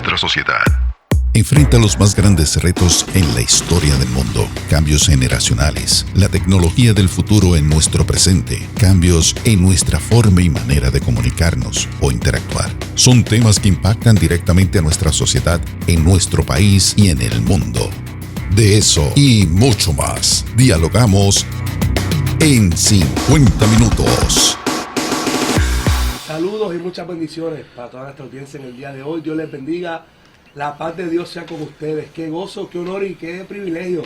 nuestra sociedad. Enfrenta los más grandes retos en la historia del mundo. Cambios generacionales, la tecnología del futuro en nuestro presente, cambios en nuestra forma y manera de comunicarnos o interactuar. Son temas que impactan directamente a nuestra sociedad, en nuestro país y en el mundo. De eso y mucho más, dialogamos en 50 minutos. Saludos y muchas bendiciones para toda nuestra audiencia en el día de hoy. Dios les bendiga. La paz de Dios sea con ustedes. Qué gozo, qué honor y qué privilegio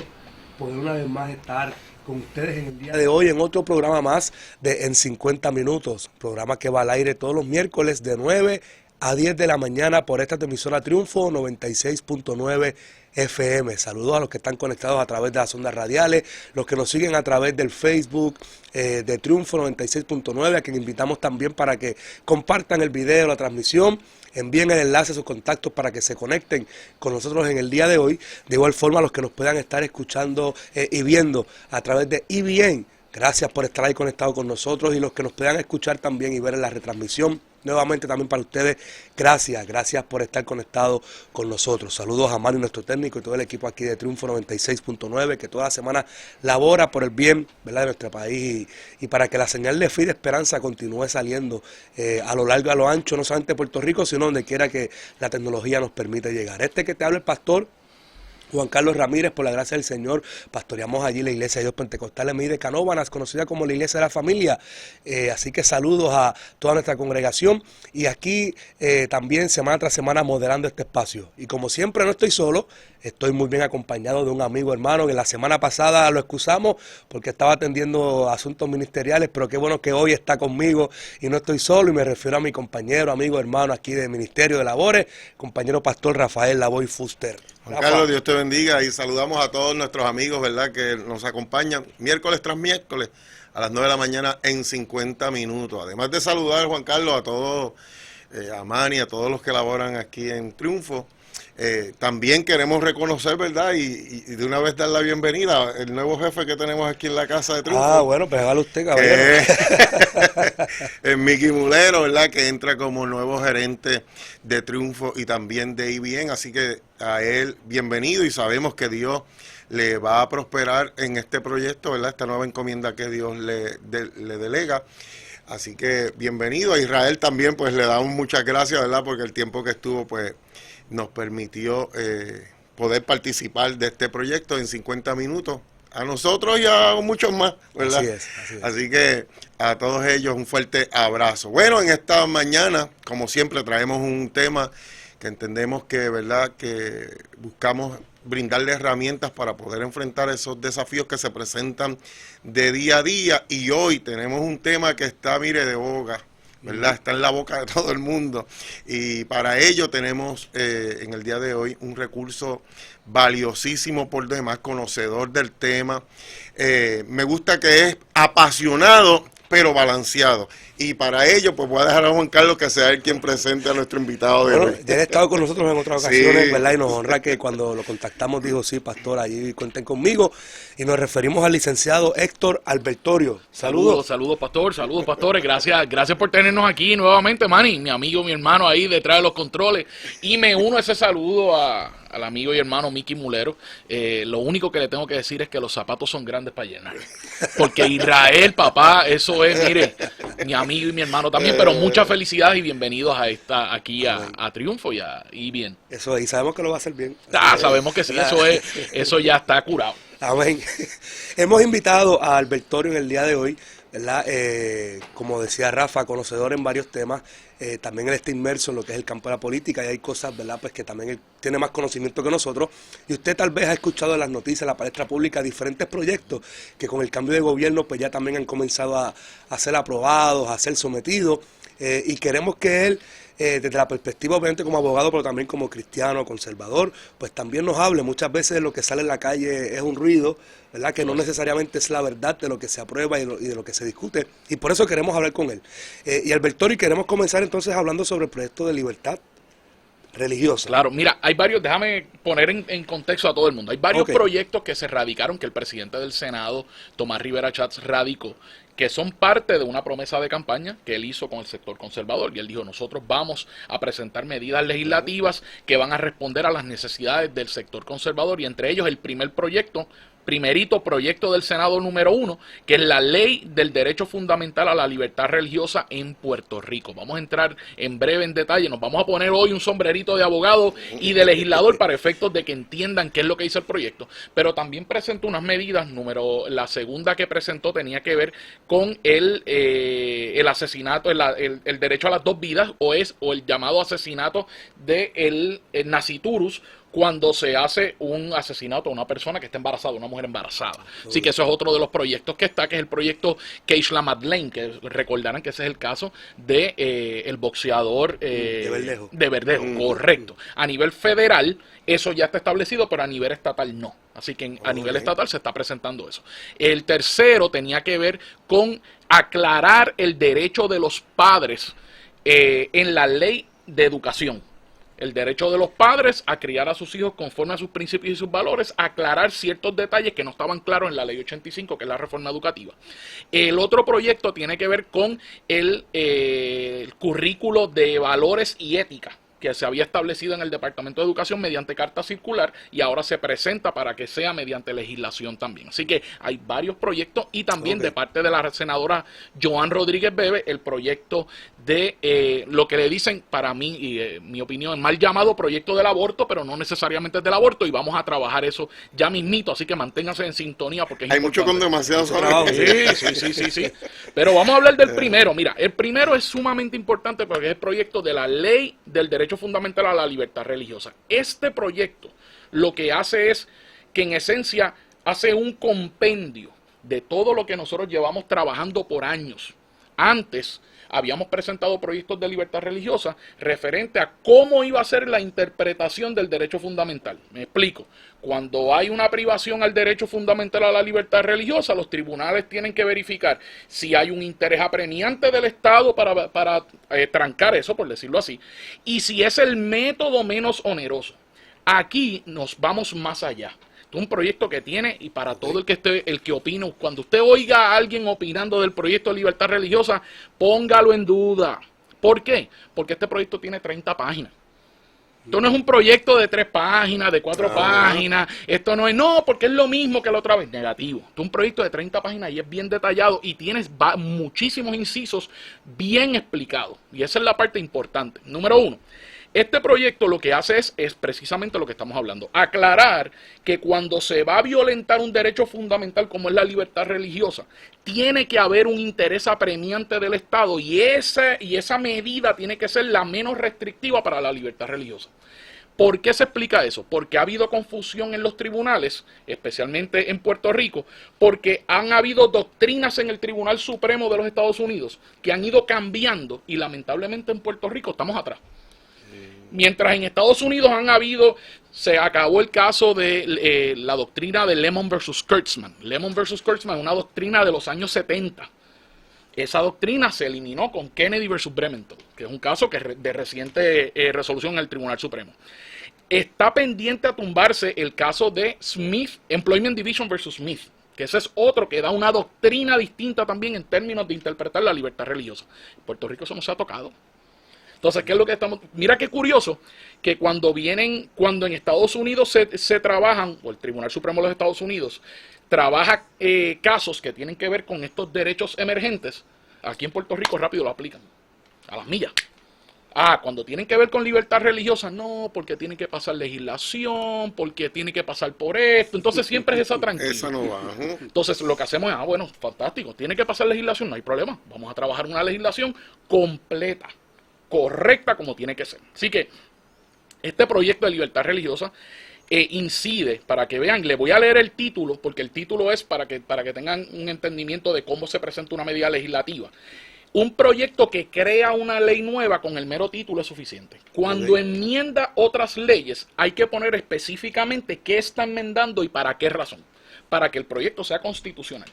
poder una vez más estar con ustedes en el día de hoy en otro programa más de En 50 Minutos. Programa que va al aire todos los miércoles de 9 a 10 de la mañana por esta emisora Triunfo 96.9 FM. Saludos a los que están conectados a través de las ondas radiales, los que nos siguen a través del Facebook de Triunfo 96.9, a quien invitamos también para que compartan el video, la transmisión, envíen el enlace a sus contactos para que se conecten con nosotros en el día de hoy. De igual forma, a los que nos puedan estar escuchando y viendo a través de EBN, gracias por estar ahí conectados con nosotros, y los que nos puedan escuchar también y ver en la retransmisión. Nuevamente también para ustedes, gracias por estar conectados con nosotros. Saludos a Mario, nuestro técnico, y todo el equipo aquí de Triunfo 96.9, que toda semana labora por el bien, ¿verdad?, de nuestro país y para que la señal de fe y de esperanza continúe saliendo a lo largo y a lo ancho, no solamente de Puerto Rico, sino donde quiera que la tecnología nos permita llegar. Este que te habla el pastor Juan Carlos Ramírez, por la gracia del Señor, pastoreamos allí la Iglesia de Dios Pentecostal en de Canóvanas, conocida como la Iglesia de la Familia. Así que saludos a toda nuestra congregación, y aquí también semana tras semana moderando este espacio. Y como siempre no estoy solo, estoy muy bien acompañado de un amigo hermano que la semana pasada lo excusamos porque estaba atendiendo asuntos ministeriales, pero qué bueno que hoy está conmigo y no estoy solo, y me refiero a mi compañero, amigo, hermano aquí del Ministerio de Labores, compañero pastor Rafael Lavoy Fuster. Juan Carlos, Dios te bendiga, y saludamos a todos nuestros amigos, ¿verdad?, que nos acompañan miércoles tras miércoles a las 9 de la mañana en 50 minutos. Además de saludar, Juan Carlos, a todos, a Manny, a todos los que laboran aquí en Triunfo, también queremos reconocer, ¿verdad?, y de una vez dar la bienvenida al nuevo jefe que tenemos aquí en la casa de Triunfo. Ah, bueno, pues hágalo usted, caballero. Es Mickey Mulero, ¿verdad?, que entra como nuevo gerente de Triunfo y también de EBN, así que a él bienvenido, y sabemos que Dios le va a prosperar en este proyecto, ¿verdad?, esta nueva encomienda que Dios le delega. Así que bienvenido. A Israel también, pues le damos muchas gracias, ¿verdad?, porque el tiempo que estuvo, pues nos permitió poder participar de este proyecto en 50 minutos. A nosotros y a muchos más, ¿verdad? Así es. Así que a todos ellos un fuerte abrazo. Bueno, en esta mañana, como siempre, traemos un tema que entendemos que, ¿verdad?, que buscamos brindarle herramientas para poder enfrentar esos desafíos que se presentan de día a día. Y hoy tenemos un tema que está, mire, de boga, ¿verdad? Está en la boca de todo el mundo, y para ello tenemos en el día de hoy un recurso valiosísimo por demás, conocedor del tema. Me gusta que es apasionado pero balanceado, y para ello pues voy a dejar a Juan Carlos que sea él quien presente a nuestro invitado de hoy. Ya he estado con nosotros en otras ocasiones, Sí. ¿verdad? Y nos honra que cuando lo contactamos dijo, sí, pastor, allí cuenten conmigo. Y nos referimos al licenciado Héctor Albertorio. Saludos. Saludos, pastor, saludos, pastores. Gracias por tenernos aquí nuevamente, Manny, mi amigo, mi hermano ahí detrás de los controles. Y me uno a ese saludo al amigo y hermano Mickey Mulero. Lo único que le tengo que decir es que los zapatos son grandes para llenar. Porque Israel, papá, eso es, mire, mi amigo y mi hermano también. Pero muchas felicidades y bienvenidos aquí a Triunfo y bien. Eso, y sabemos que lo va a hacer bien. Sabemos que sí, eso ya está curado. Amén. Hemos invitado a Albertorio en el día de hoy, ¿verdad? Como decía Rafa, conocedor en varios temas. También él está inmerso en lo que es el campo de la política, y hay cosas, ¿verdad?, pues que también él tiene más conocimiento que nosotros. Y usted tal vez ha escuchado en las noticias, en la palestra pública, diferentes proyectos que con el cambio de gobierno pues ya también han comenzado a ser aprobados, a ser sometidos. Y queremos que él, desde la perspectiva obviamente como abogado, pero también como cristiano, conservador, pues también nos hable. Muchas veces lo que sale en la calle es un ruido, ¿verdad?, que no necesariamente es la verdad de lo que se aprueba y de lo que se discute, y por eso queremos hablar con él. Y Albertorio, queremos comenzar entonces hablando sobre el proyecto de libertad. religiosa. Claro, mira, hay varios, déjame poner en contexto a todo el mundo. Hay varios Ok. proyectos que se radicaron, que el presidente del Senado, Tomás Rivera Chats, radicó, que son parte de una promesa de campaña que él hizo con el sector conservador. Y él dijo, nosotros vamos a presentar medidas legislativas que van a responder a las necesidades del sector conservador, y entre ellos el primerito proyecto del Senado número 1, que es la ley del derecho fundamental a la libertad religiosa en Puerto Rico. Vamos a entrar en breve en detalle, nos vamos a poner hoy un sombrerito de abogado y de legislador para efectos de que entiendan qué es lo que dice el proyecto, pero también presentó unas medidas. La segunda que presentó tenía que ver con el asesinato, el derecho a las dos vidas, o el llamado asesinato de el nasciturus, cuando se hace un asesinato a una persona que está embarazada, una mujer embarazada. Así que eso es otro de los proyectos que está, que es el proyecto Keishla Madeleine, que recordarán que ese es el caso de el boxeador de Verdejo, correcto. A nivel federal eso ya está establecido, pero a nivel estatal no. Así que a nivel estatal se está presentando eso. El tercero tenía que ver con aclarar el derecho de los padres en la ley de educación. El derecho de los padres a criar a sus hijos conforme a sus principios y sus valores, aclarar ciertos detalles que no estaban claros en la ley 85, que es la reforma educativa. El otro proyecto tiene que ver con el currículo de valores y ética, que se había establecido en el Departamento de Educación mediante carta circular, y ahora se presenta para que sea mediante legislación también. Así que hay varios proyectos, y también de parte de la senadora Joan Rodríguez Bebe, el proyecto de lo que le dicen, para mí, y mi opinión, mal llamado proyecto del aborto, pero no necesariamente es del aborto, y vamos a trabajar eso ya mismito, así que manténganse en sintonía porque es Hay mucho con demasiado Sí. Pero vamos a hablar del primero. Mira, el primero es sumamente importante porque es el proyecto de la ley del derecho fundamental a la libertad religiosa. Este proyecto lo que hace es que en esencia hace un compendio de todo lo que nosotros llevamos trabajando por años. Antes habíamos presentado proyectos de libertad religiosa referente a cómo iba a ser la interpretación del derecho fundamental. Me explico. Cuando hay una privación al derecho fundamental a la libertad religiosa, los tribunales tienen que verificar si hay un interés apremiante del Estado para trancar eso, por decirlo así, y si es el método menos oneroso. Aquí nos vamos más allá. Es un proyecto que tiene, y para todo el que opina, cuando usted oiga a alguien opinando del proyecto de libertad religiosa, póngalo en duda. ¿Por qué? Porque este proyecto tiene 30 páginas. Esto no es un proyecto de 3 páginas, de 4 páginas. Esto no es, porque es lo mismo que la otra vez. Negativo. Esto es un proyecto de 30 páginas y es bien detallado, y tienes muchísimos incisos bien explicados. Y esa es la parte importante. Número 1. Este proyecto lo que hace es precisamente lo que estamos hablando, aclarar que cuando se va a violentar un derecho fundamental como es la libertad religiosa, tiene que haber un interés apremiante del Estado, y esa medida tiene que ser la menos restrictiva para la libertad religiosa. ¿Por qué se explica eso? Porque ha habido confusión en los tribunales, especialmente en Puerto Rico, porque han habido doctrinas en el Tribunal Supremo de los Estados Unidos que han ido cambiando, y lamentablemente en Puerto Rico estamos atrás. Mientras en Estados Unidos se acabó el caso de la doctrina de Lemon versus Kurtzman. Lemon versus Kurtzman es una doctrina de los años 70. Esa doctrina se eliminó con Kennedy versus Bremerton, que es un caso de reciente resolución en el Tribunal Supremo. Está pendiente a tumbarse el caso de Smith, Employment Division versus Smith, que ese es otro que da una doctrina distinta también en términos de interpretar la libertad religiosa. En Puerto Rico eso no se ha tocado. Entonces, ¿qué es lo que estamos? Mira qué curioso que cuando en Estados Unidos se trabajan, o el Tribunal Supremo de los Estados Unidos trabaja casos que tienen que ver con estos derechos emergentes, aquí en Puerto Rico rápido lo aplican, a las millas. Cuando tienen que ver con libertad religiosa, no, porque tiene que pasar legislación, porque tiene que pasar por esto. Entonces siempre es esa tranquilidad. Esa no va. Entonces lo que hacemos es, bueno, fantástico, tiene que pasar legislación, no hay problema. Vamos a trabajar una legislación completa, correcta como tiene que ser. Así que este proyecto de libertad religiosa incide, para que vean, le voy a leer el título, porque el título es para que tengan un entendimiento de cómo se presenta una medida legislativa. Un proyecto que crea una ley nueva con el mero título es suficiente. Cuando enmienda otras leyes, hay que poner específicamente qué está enmendando y para qué razón, para que el proyecto sea constitucional.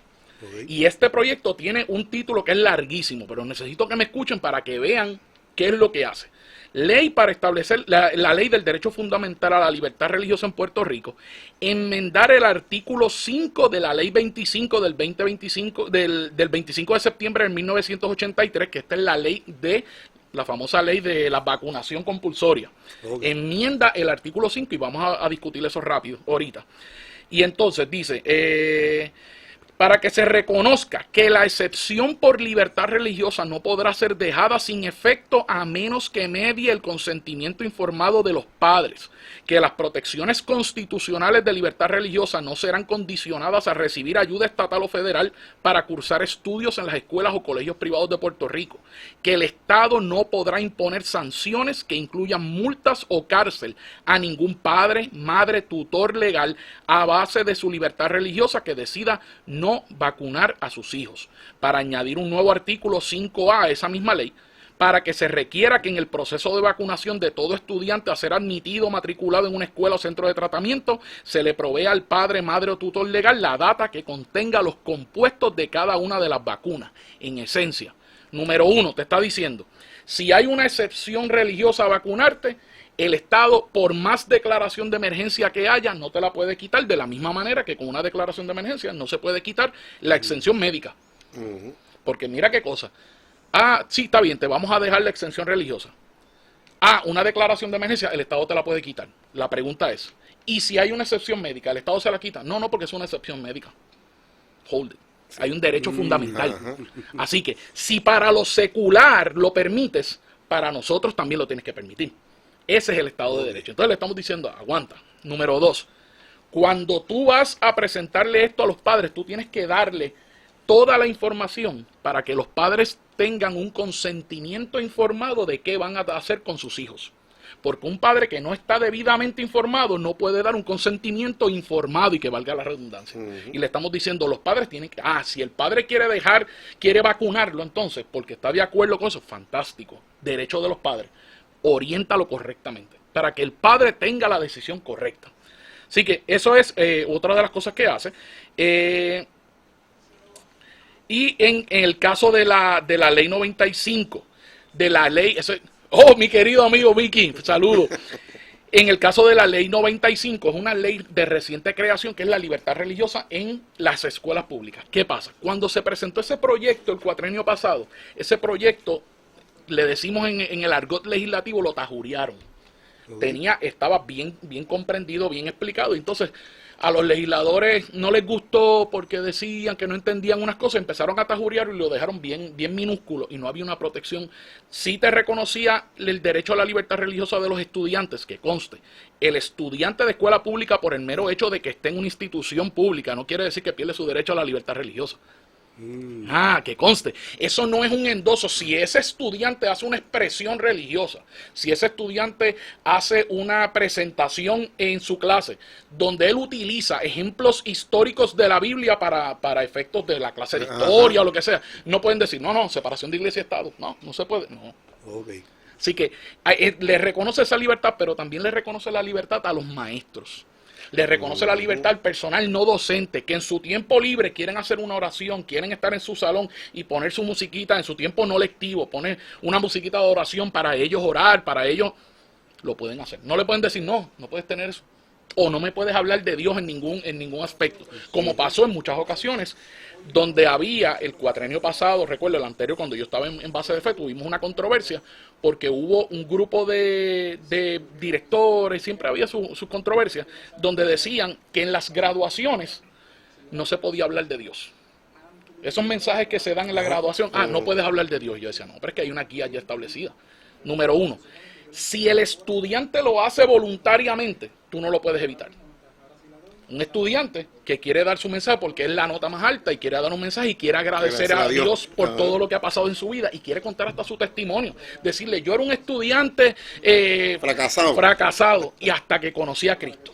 Y este proyecto tiene un título que es larguísimo, pero necesito que me escuchen para que vean ¿Qué es lo que hace? Ley para establecer la ley del derecho fundamental a la libertad religiosa en Puerto Rico, enmendar el artículo 5 de la ley 25 del 2025, del 25 de septiembre de 1983, que esta es la famosa ley de la vacunación compulsoria. Okay. Enmienda el artículo 5 y vamos a discutir eso rápido ahorita. Y entonces dice, para que se reconozca que la excepción por libertad religiosa no podrá ser dejada sin efecto a menos que medie el consentimiento informado de los padres, que las protecciones constitucionales de libertad religiosa no serán condicionadas a recibir ayuda estatal o federal para cursar estudios en las escuelas o colegios privados de Puerto Rico, que el Estado no podrá imponer sanciones que incluyan multas o cárcel a ningún padre, madre, tutor legal a base de su libertad religiosa que decida no vacunar a sus hijos, para añadir un nuevo artículo 5A a esa misma ley, para que se requiera que en el proceso de vacunación de todo estudiante a ser admitido o matriculado en una escuela o centro de tratamiento, se le provea al padre, madre o tutor legal la data que contenga los compuestos de cada una de las vacunas. En esencia, número 1, te está diciendo, si hay una excepción religiosa a vacunarte, el Estado, por más declaración de emergencia que haya, no te la puede quitar, de la misma manera que con una declaración de emergencia no se puede quitar la exención médica. Porque mira qué cosa. Sí, está bien, te vamos a dejar la exención religiosa. Una declaración de emergencia, el Estado te la puede quitar. La pregunta es, ¿y si hay una excepción médica, el Estado se la quita? No, porque es una excepción médica. Hold it. Hay un derecho fundamental. Así que, si para lo secular lo permites, para nosotros también lo tienes que permitir. Ese es el Estado de Derecho. Entonces le estamos diciendo, aguanta. Número 2, cuando tú vas a presentarle esto a los padres, tú tienes que darle toda la información para que los padres tengan un consentimiento informado de qué van a hacer con sus hijos. Porque un padre que no está debidamente informado no puede dar un consentimiento informado y que valga la redundancia. Y le estamos diciendo, los padres tienen que, si el padre quiere vacunarlo entonces, porque está de acuerdo con eso, fantástico, derecho de los padres. Oriéntalo correctamente, para que el padre tenga la decisión correcta. Así que eso es otra de las cosas que hace. Y en el caso de la ley 95, de la ley, mi querido amigo Vicky, saludos. En el caso de la ley 95, es una ley de reciente creación que es la libertad religiosa en las escuelas públicas. ¿Qué pasa? Cuando se presentó ese proyecto el cuatrenio pasado, ese proyecto, le decimos en el argot legislativo, lo tajurearon. Estaba bien comprendido, bien explicado. Entonces, a los legisladores no les gustó porque decían que no entendían unas cosas, empezaron a tajurear y lo dejaron bien minúsculo y no había una protección. Sí te reconocía el derecho a la libertad religiosa de los estudiantes, que conste. El estudiante de escuela pública, por el mero hecho de que esté en una institución pública, no quiere decir que pierde su derecho a la libertad religiosa. Que conste, eso no es un endoso. Si ese estudiante hace una expresión religiosa, si ese estudiante hace una presentación en su clase donde él utiliza ejemplos históricos de la Biblia para efectos de la clase de historia o lo que sea, no pueden decir, no, separación de iglesia y Estado. No se puede, no. Okay. Así que le reconoce esa libertad, pero también le reconoce la libertad a los maestros. Le reconoce la libertad al personal no docente, que en su tiempo libre quieren hacer una oración, quieren estar en su salón y poner su musiquita en su tiempo no lectivo, poner una musiquita de oración para ellos orar, para ellos, lo pueden hacer. No le pueden decir, no puedes tener eso. O no me puedes hablar de Dios en ningún aspecto. Como pasó en muchas ocasiones, donde había el cuatrenio pasado, recuerdo el anterior, cuando yo estaba en base de fe, tuvimos una controversia, porque hubo un grupo de directores, siempre había sus controversias, donde decían que en las graduaciones no se podía hablar de Dios. Esos mensajes que se dan en la graduación, no puedes hablar de Dios. Yo decía, no, pero es que hay una guía ya establecida. Número 1, si el estudiante lo hace voluntariamente, tú no lo puedes evitar. Un estudiante que quiere dar su mensaje porque es la nota más alta y quiere dar un mensaje y quiere agradecer a Dios por todo lo que ha pasado en su vida y quiere contar hasta su testimonio. Decirle, yo era un estudiante fracasado y hasta que conocí a Cristo.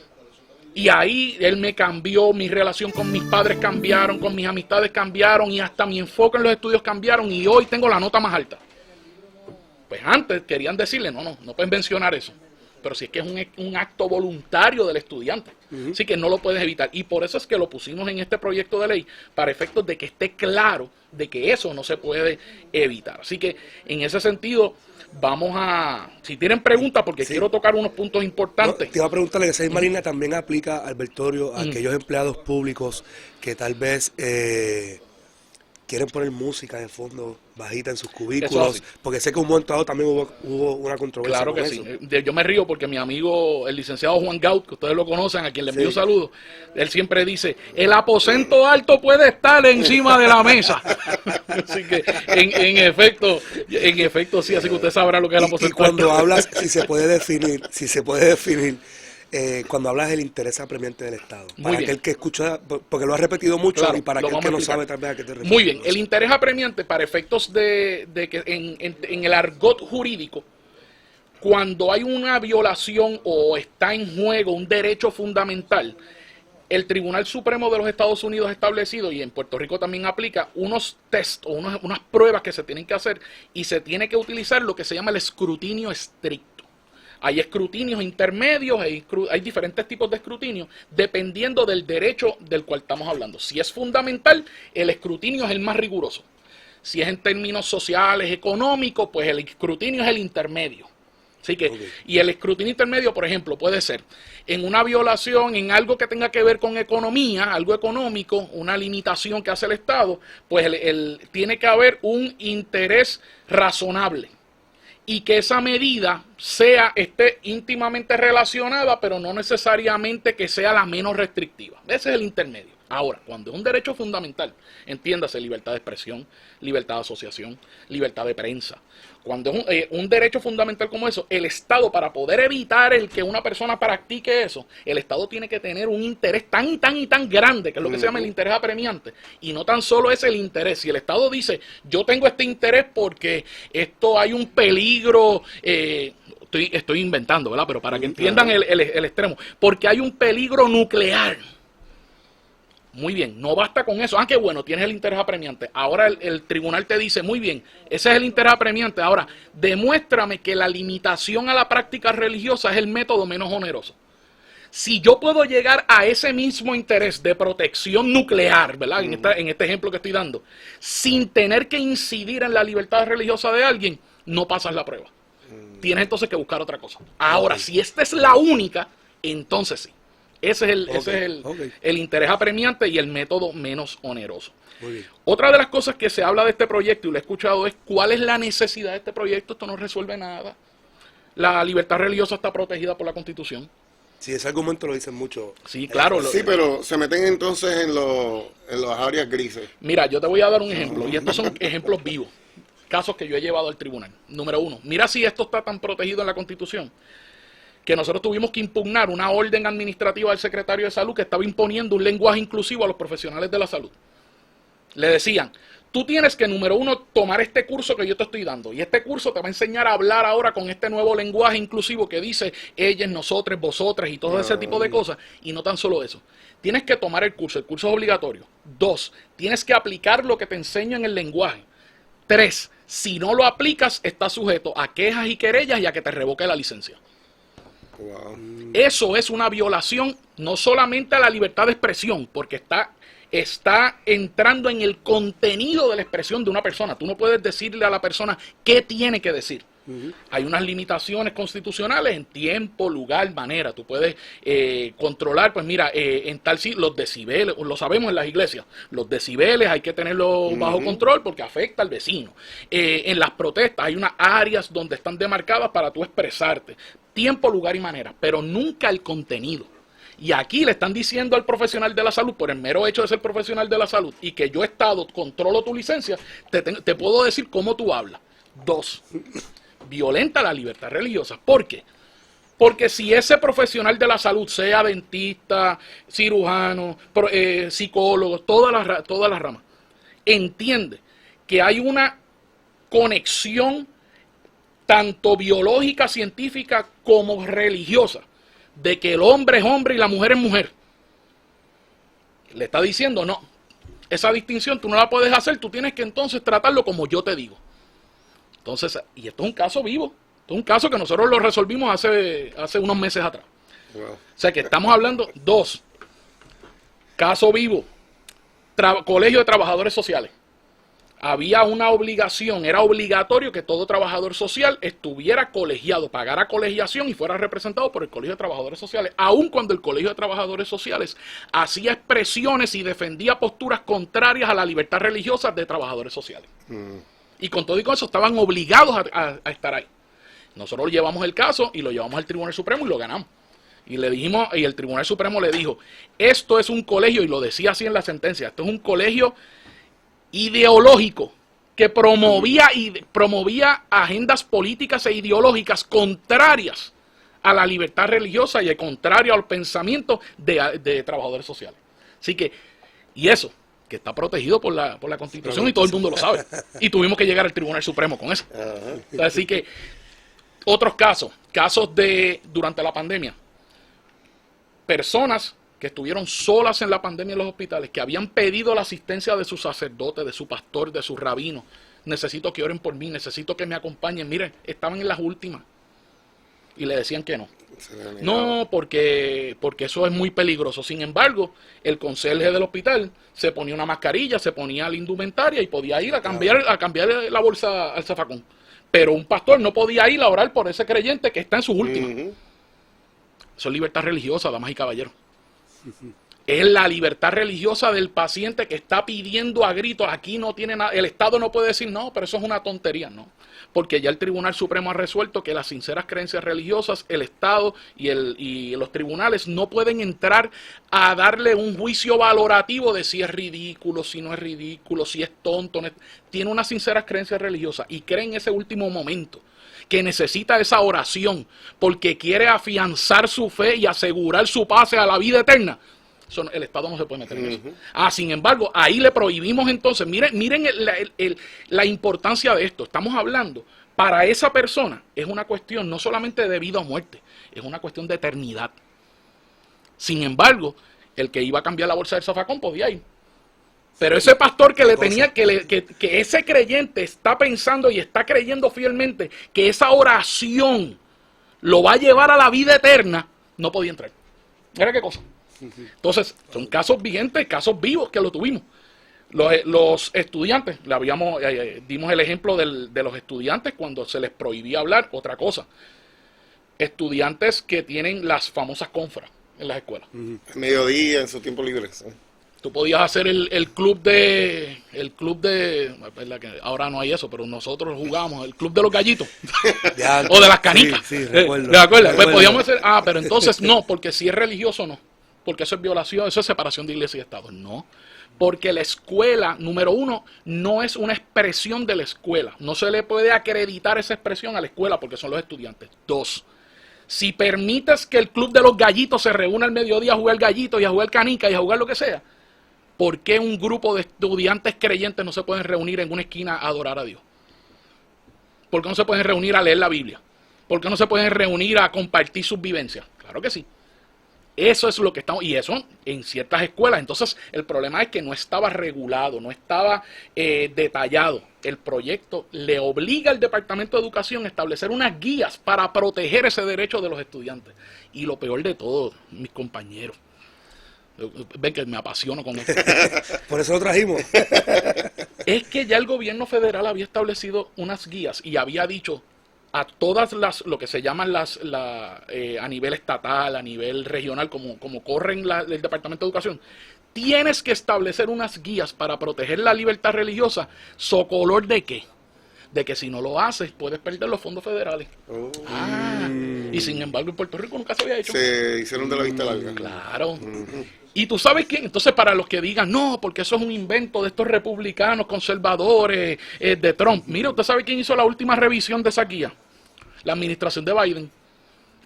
Y ahí Él me cambió, mi relación con mis padres cambiaron, con mis amistades cambiaron y hasta mi enfoque en los estudios cambiaron y hoy tengo la nota más alta. Pues antes querían decirle, no pueden mencionar eso. pero si es que es un acto voluntario del estudiante. Así que no lo puedes evitar. Y por eso es que lo pusimos en este proyecto de ley, para efectos de que esté claro de que eso no se puede evitar. Así que en ese sentido, vamos a... Si tienen preguntas, porque quiero tocar unos puntos importantes. No, te iba a preguntarle que esa misma línea también aplica, Albertorio, a aquellos empleados públicos que tal vez quieren poner música de fondo bajita en sus cubículos, porque sé que un momento dado también hubo una controversia. Claro que sí. Yo me río porque mi amigo, el licenciado Juan Gaut, que ustedes lo conocen, a quien le envío saludos, él siempre dice, el aposento alto puede estar encima de la mesa. Así que, en efecto, sí, así que usted sabrá lo que es el aposento alto. Y cuando alto. hablas, si se puede definir, cuando hablas del interés apremiante del Estado, para aquel que escucha, porque lo has repetido mucho, y para aquel que no sabe también a qué te refieres. Muy bien, el interés apremiante para efectos de que en el argot jurídico, cuando hay una violación o está en juego un derecho fundamental, el Tribunal Supremo de los Estados Unidos ha establecido, y en Puerto Rico también aplica, unos test o unas pruebas que se tienen que hacer, y se tiene que utilizar lo que se llama el escrutinio estricto. Hay escrutinios intermedios, hay diferentes tipos de escrutinio, dependiendo del derecho del cual estamos hablando. Si es fundamental, el escrutinio es el más riguroso. Si es en términos sociales, económicos, pues el escrutinio es el intermedio. Así que, y el escrutinio intermedio, por ejemplo, puede ser en una violación, en algo que tenga que ver con economía, algo económico, una limitación que hace el Estado, pues tiene que haber un interés razonable. Y que esa medida esté íntimamente relacionada, pero no necesariamente que sea la menos restrictiva. Ese es el intermedio. Ahora, cuando es un derecho fundamental, entiéndase libertad de expresión, libertad de asociación, libertad de prensa. Cuando es un derecho fundamental como eso, el Estado, para poder evitar el que una persona practique eso, el Estado tiene que tener un interés tan grande, que es lo que se llama el interés apremiante. Y no tan solo es el interés. Si el Estado dice, yo tengo este interés porque esto hay un peligro... Estoy inventando, ¿verdad? Pero para que entiendan el extremo. Porque hay un peligro nuclear. Muy bien, no basta con eso. Ah, qué bueno, tienes el interés apremiante. Ahora el tribunal te dice, muy bien, ese es el interés apremiante. Ahora, demuéstrame que la limitación a la práctica religiosa es el método menos oneroso. Si yo puedo llegar a ese mismo interés de protección nuclear, ¿verdad? En este ejemplo que estoy dando, sin tener que incidir en la libertad religiosa de alguien, no pasas la prueba. Tienes entonces que buscar otra cosa. Ahora, si esta es la única, entonces sí. Ese es el interés apremiante y el método menos oneroso. Otra de las cosas que se habla de este proyecto, y lo he escuchado, es cuál es la necesidad de este proyecto. Esto no resuelve nada. La libertad religiosa está protegida por la Constitución. Sí, ese argumento lo dicen mucho. Sí, claro. Sí, pero se meten entonces en las áreas grises. Mira, yo te voy a dar un ejemplo, y estos son ejemplos vivos. Casos que yo he llevado al tribunal. Número 1, mira si esto está tan protegido en la Constitución, que nosotros tuvimos que impugnar una orden administrativa del secretario de Salud que estaba imponiendo un lenguaje inclusivo a los profesionales de la salud. Le decían, tú tienes que, número 1, tomar este curso que yo te estoy dando, y este curso te va a enseñar a hablar ahora con este nuevo lenguaje inclusivo que dice ellas, nosotros, vosotras y todo ese tipo de cosas. Y no tan solo eso, tienes que tomar el curso es obligatorio. 2, tienes que aplicar lo que te enseño en el lenguaje. 3, si no lo aplicas, estás sujeto a quejas y querellas y a que te revoque la licencia. Wow. Eso es una violación no solamente a la libertad de expresión, porque está entrando en el contenido de la expresión de una persona. Tú no puedes decirle a la persona qué tiene que decir. Hay unas limitaciones constitucionales en tiempo, lugar, manera. Tú puedes controlar, pues mira, en tal sitio, los decibeles, lo sabemos en las iglesias, los decibeles hay que tenerlos bajo control porque afecta al vecino. En las protestas hay unas áreas donde están demarcadas para tú expresarte. Tiempo, lugar y manera, pero nunca el contenido. Y aquí le están diciendo al profesional de la salud, por el mero hecho de ser profesional de la salud, y que yo Estado controlo tu licencia, te puedo decir cómo tú hablas. 2, violenta la libertad religiosa. ¿Por qué? Porque si ese profesional de la salud, sea dentista, cirujano, psicólogo, todas las ramas, entiende que hay una conexión tanto biológica, científica, como religiosa, de que el hombre es hombre y la mujer es mujer, le está diciendo, no, esa distinción tú no la puedes hacer, tú tienes que entonces tratarlo como yo te digo. Entonces, y esto es un caso vivo. Es un caso que nosotros lo resolvimos hace unos meses atrás. Wow. O sea que estamos hablando, 2, caso vivo, Colegio de Trabajadores Sociales. Había una obligación, era obligatorio que todo trabajador social estuviera colegiado, pagara colegiación y fuera representado por el Colegio de Trabajadores Sociales, aun cuando el Colegio de Trabajadores Sociales hacía expresiones y defendía posturas contrarias a la libertad religiosa de trabajadores sociales. Y con todo y con eso estaban obligados a estar ahí. Nosotros llevamos el caso y lo llevamos al Tribunal Supremo y lo ganamos. Y le dijimos, y el Tribunal Supremo le dijo, esto es un colegio, y lo decía así en la sentencia, esto es un colegio ideológico que promovía agendas políticas e ideológicas contrarias a la libertad religiosa y contrario al pensamiento de trabajadores sociales. Así que, y eso, que está protegido por la Constitución y todo el mundo lo sabe. Y tuvimos que llegar al Tribunal Supremo con eso. Así que, otros casos de durante la pandemia. Personas que estuvieron solas en la pandemia en los hospitales, que habían pedido la asistencia de su sacerdote, de su pastor, de su rabino. Necesito que oren por mí, necesito que me acompañen. Miren, estaban en las últimas. Y le decían que no. No, porque eso es muy peligroso. Sin embargo, el conserje del hospital se ponía una mascarilla, se ponía la indumentaria y podía ir a cambiar la bolsa al zafacón. Pero un pastor no podía ir a orar por ese creyente que está en sus últimas. Eso es libertad religiosa, damas y caballeros. Es la libertad religiosa del paciente que está pidiendo a gritos, aquí no tiene nada, el Estado no puede decir no, pero eso es una tontería, no. Porque ya el Tribunal Supremo ha resuelto que las sinceras creencias religiosas, el Estado y los tribunales no pueden entrar a darle un juicio valorativo de si es ridículo, si no es ridículo, si es tonto. Tiene unas sinceras creencias religiosas y cree en ese último momento que necesita esa oración porque quiere afianzar su fe y asegurar su pase a la vida eterna. El Estado no se puede meter en eso. Sin embargo, ahí le prohibimos entonces. Miren la importancia de esto. Estamos hablando, para esa persona es una cuestión no solamente de vida o muerte, es una cuestión de eternidad. Sin embargo, el que iba a cambiar la bolsa del zafacón podía ir. Pero ese pastor que le tenía, que ese creyente está pensando y está creyendo fielmente que esa oración lo va a llevar a la vida eterna, no podía entrar. Mira qué cosa. Entonces, son casos vigentes, casos vivos que lo tuvimos. Los estudiantes, dimos el ejemplo de los estudiantes cuando se les prohibía hablar, otra cosa. Estudiantes que tienen las famosas confras en las escuelas. Mediodía, en su tiempo libre. ¿Sí? Tú podías hacer el club de, verdad que ahora no hay eso, pero nosotros jugamos el club de los gallitos o de las canicas. Sí, recuerdo. ¿De acuerdo? Pues podíamos hacer, pero entonces no, porque si es religioso no, porque eso es violación, eso es separación de iglesia y Estado, no. Porque la escuela, número uno, no es una expresión de la escuela, no se le puede acreditar esa expresión a la escuela porque son los estudiantes. 2, si permites que el club de los gallitos se reúna al mediodía a jugar gallitos y a jugar canica y a jugar lo que sea, ¿por qué un grupo de estudiantes creyentes no se pueden reunir en una esquina a adorar a Dios? ¿Por qué no se pueden reunir a leer la Biblia? ¿Por qué no se pueden reunir a compartir sus vivencias? Claro que sí. Eso es lo que estamos, y eso en ciertas escuelas. Entonces, el problema es que no estaba regulado, no estaba detallado. El proyecto le obliga al Departamento de Educación a establecer unas guías para proteger ese derecho de los estudiantes. Y lo peor de todo, mis compañeros, ven que me apasiono con esto. Por eso lo trajimos. Es que ya el gobierno federal había establecido unas guías y había dicho a todas lo que se llaman a nivel estatal, a nivel regional, como corren el Departamento de Educación, tienes que establecer unas guías para proteger la libertad religiosa, ¿socolor de qué? De que si no lo haces, puedes perder los fondos federales. Y sin embargo, en Puerto Rico nunca se había hecho. Se hicieron de la vista larga. Claro. Y tú sabes quién, entonces para los que digan, no, porque eso es un invento de estos republicanos conservadores de Trump. Mira, ¿usted sabe quién hizo la última revisión de esa guía? La administración de Biden.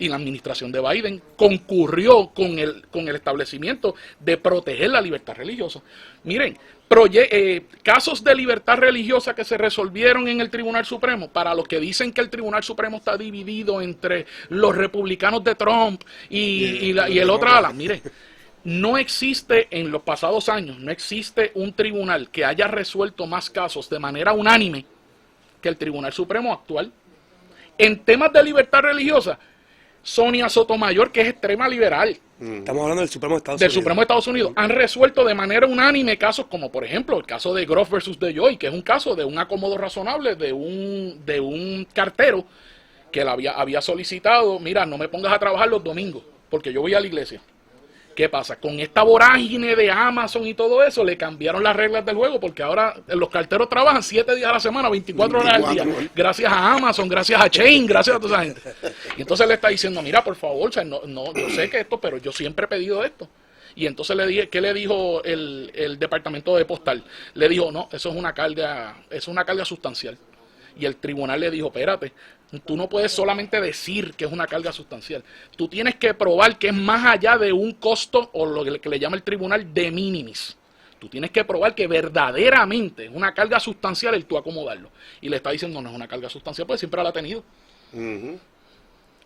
Y la administración de Biden concurrió con el establecimiento de proteger la libertad religiosa. Miren, casos de libertad religiosa que se resolvieron en el Tribunal Supremo, para los que dicen que el Tribunal Supremo está dividido entre los republicanos de Trump y el otro ala, mire, no existe en los pasados años, no existe un tribunal que haya resuelto más casos de manera unánime que el Tribunal Supremo actual. En temas de libertad religiosa, Sonia Sotomayor, que es extrema liberal, Estamos hablando del Supremo de Estados del Unidos. Supremo de Estados Unidos, han resuelto de manera unánime casos como, por ejemplo, el caso de Groff versus DeJoy, que es un caso de un acomodo razonable de un cartero que le había solicitado, mira, no me pongas a trabajar los domingos, porque yo voy a la iglesia. ¿Qué pasa? Con esta vorágine de Amazon y todo eso, le cambiaron las reglas del juego, porque ahora los carteros trabajan 7 días a la semana, 24 horas al día, gracias a Amazon, gracias a Chain, gracias a toda esa gente. Y entonces le está diciendo, mira, por favor, o sea, no, yo sé que esto, pero yo siempre he pedido esto. Y entonces le dije, ¿qué le dijo el departamento de postal? Le dijo, no, eso es una carga sustancial. Y el tribunal le dijo, espérate, tú no puedes solamente decir que es una carga sustancial. Tú tienes que probar que es más allá de un costo, o lo que le llama el tribunal, de minimis. Tú tienes que probar que verdaderamente es una carga sustancial el tú acomodarlo. Y le está diciendo, no es una carga sustancial, pues siempre la ha tenido.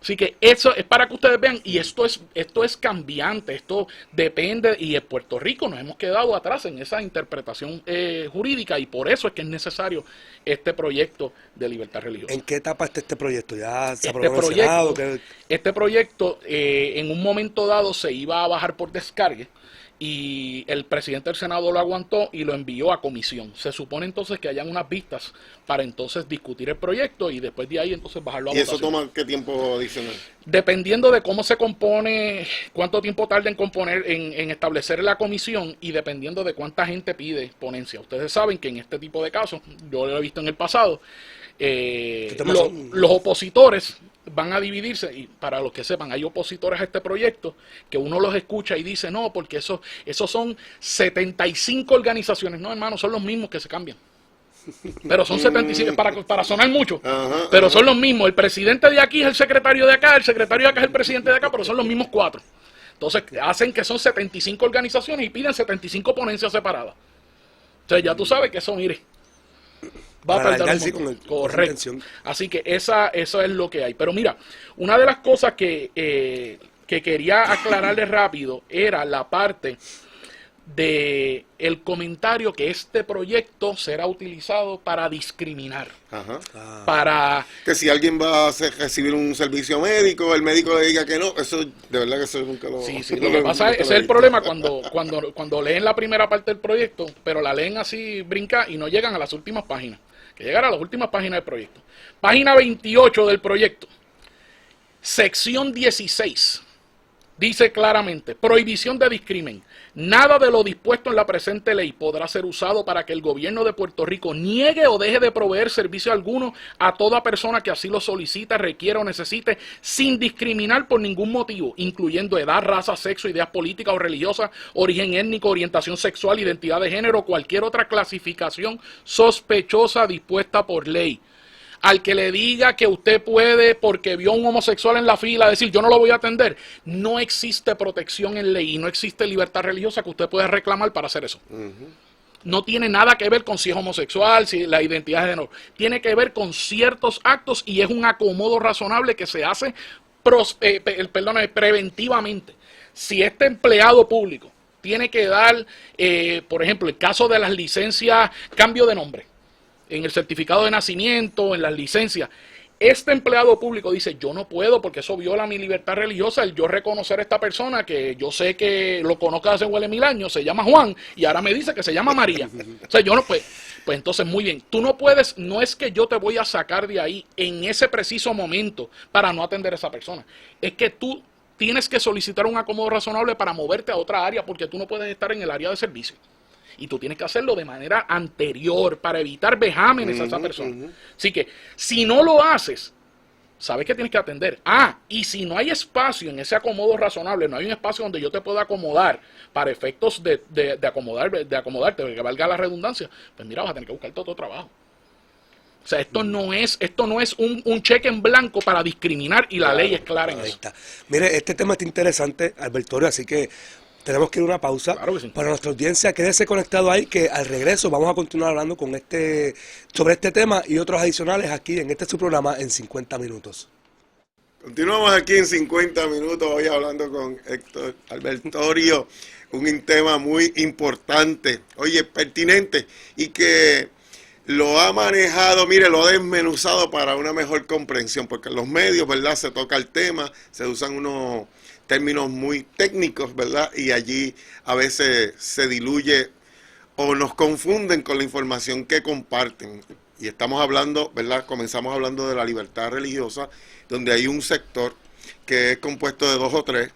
Así que eso es para que ustedes vean, y esto es cambiante, esto depende, y en Puerto Rico nos hemos quedado atrás en esa interpretación jurídica, y por eso es que es necesario este proyecto de libertad religiosa. ¿En qué etapa está este proyecto? ¿Ya se aprobó en el Senado? Este proyecto en un momento dado se iba a bajar por descargue, y el presidente del Senado lo aguantó y lo envió a comisión. Se supone entonces que hayan unas vistas para entonces discutir el proyecto y después de ahí entonces bajarlo a votación. ¿Y eso toma qué tiempo adicional? Dependiendo de cómo se compone, cuánto tiempo tarda en componer, en establecer la comisión, y dependiendo de cuánta gente pide ponencia. Ustedes saben que en este tipo de casos, yo lo he visto en el pasado, los opositores van a dividirse, y para los que sepan, hay opositores a este proyecto que uno los escucha y dice, no, porque esos son 75 organizaciones. No, hermano, son los mismos que se cambian. Pero son 75, para sonar mucho, pero son los mismos. El presidente de aquí es el secretario de acá, el secretario de acá es el presidente de acá, pero son los mismos 4. Entonces hacen que son 75 organizaciones y piden 75 ponencias separadas. Entonces ya tú sabes que eso, mire, va a tardar un montón. Correcto. Así que eso es lo que hay. Pero mira, una de las cosas que quería aclararle rápido era la parte de el comentario que este proyecto será utilizado para discriminar. Para que si alguien va a recibir un servicio médico, el médico le diga que no, eso de verdad que eso nunca lo... Sí, lo que pasa es, ese es el problema cuando leen la primera parte del proyecto, pero la leen así, brinca, y no llegan a las últimas páginas. Que llegar a las últimas páginas del proyecto. Página 28 del proyecto. Sección 16. Dice claramente, prohibición de discrimen. Nada de lo dispuesto en la presente ley podrá ser usado para que el gobierno de Puerto Rico niegue o deje de proveer servicio alguno a toda persona que así lo solicite, requiera o necesite, sin discriminar por ningún motivo, incluyendo edad, raza, sexo, ideas políticas o religiosas, origen étnico, orientación sexual, identidad de género o cualquier otra clasificación sospechosa dispuesta por ley. Al que le diga que usted puede, porque vio a un homosexual en la fila, decir yo no lo voy a atender, no existe protección en ley y no existe libertad religiosa que usted pueda reclamar para hacer eso. No tiene nada que ver con si es homosexual, si la identidad de género. Tiene que ver con ciertos actos y es un acomodo razonable que se hace preventivamente. Si este empleado público tiene que dar, por ejemplo, el caso de las licencias, cambio de nombre, en el certificado de nacimiento, en las licencias, este empleado público dice, yo no puedo porque eso viola mi libertad religiosa, el yo reconocer a esta persona que yo sé que lo conozco hace huele 1000 años, se llama Juan, y ahora me dice que se llama María. O sea, yo no puedo. Pues entonces, muy bien, tú no puedes, no es que yo te voy a sacar de ahí en ese preciso momento para no atender a esa persona, es que tú tienes que solicitar un acomodo razonable para moverte a otra área porque tú no puedes estar en el área de servicio. Y tú tienes que hacerlo de manera anterior para evitar vejámenes a esa persona. Así que, si no lo haces, sabes que tienes que atender. Y si no hay espacio en ese acomodo razonable, no hay un espacio donde yo te pueda acomodar para efectos de acomodarte, que valga la redundancia, pues mira, vas a tener que buscarte otro trabajo. O sea, esto no es un cheque en blanco para discriminar y la ley es clara en eso. Está. Mire, este tema está interesante, Albertorio, así que tenemos que ir a una pausa. Claro que sí. Para nuestra audiencia, quédese conectado ahí, que al regreso vamos a continuar hablando sobre este tema y otros adicionales aquí en su programa en 50 minutos. Continuamos aquí en 50 minutos, hoy hablando con Héctor Albertorio, un tema muy importante, oye, pertinente, y que lo ha manejado, mire, lo ha desmenuzado para una mejor comprensión, porque en los medios, ¿verdad?, se toca el tema, se usan unos términos muy técnicos, ¿verdad?, y allí a veces se diluye o nos confunden con la información que comparten. Y estamos hablando, ¿verdad?, comenzamos hablando de la libertad religiosa, donde hay un sector que es compuesto de 2 o 3,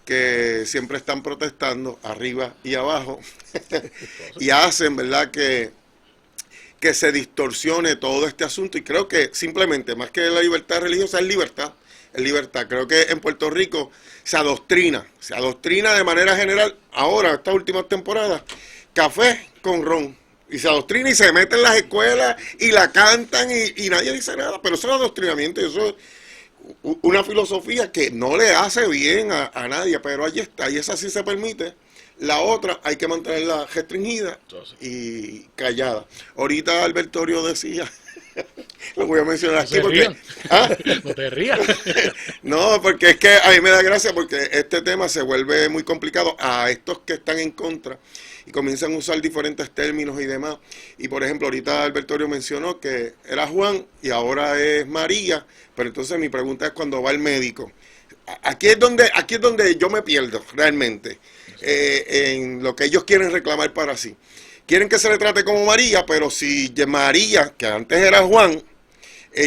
que siempre están protestando arriba y abajo, y hacen, ¿verdad?, que se distorsione todo este asunto. Y creo que simplemente, más que la libertad religiosa, es libertad. Es libertad. Creo que en Puerto Rico se adoctrina de manera general, ahora, estas últimas temporadas, café con ron. Y se adoctrina y se mete en las escuelas y la cantan y nadie dice nada. Pero eso es adoctrinamiento y eso es una filosofía que no le hace bien a nadie, pero allí está, y esa sí se permite. La otra hay que mantenerla restringida y callada. Ahorita Albertorio decía, lo voy a mencionar aquí porque... ¿Ah? No te rías. No, porque es que a mí me da gracia porque este tema se vuelve muy complicado a estos que están en contra y comienzan a usar diferentes términos y demás. Y por ejemplo, ahorita Albertorio mencionó que era Juan y ahora es María, pero entonces mi pregunta es cuando va el médico. Aquí es donde yo me pierdo realmente. En lo que ellos quieren reclamar para sí. Quieren que se le trate como María, pero si María, que antes era Juan,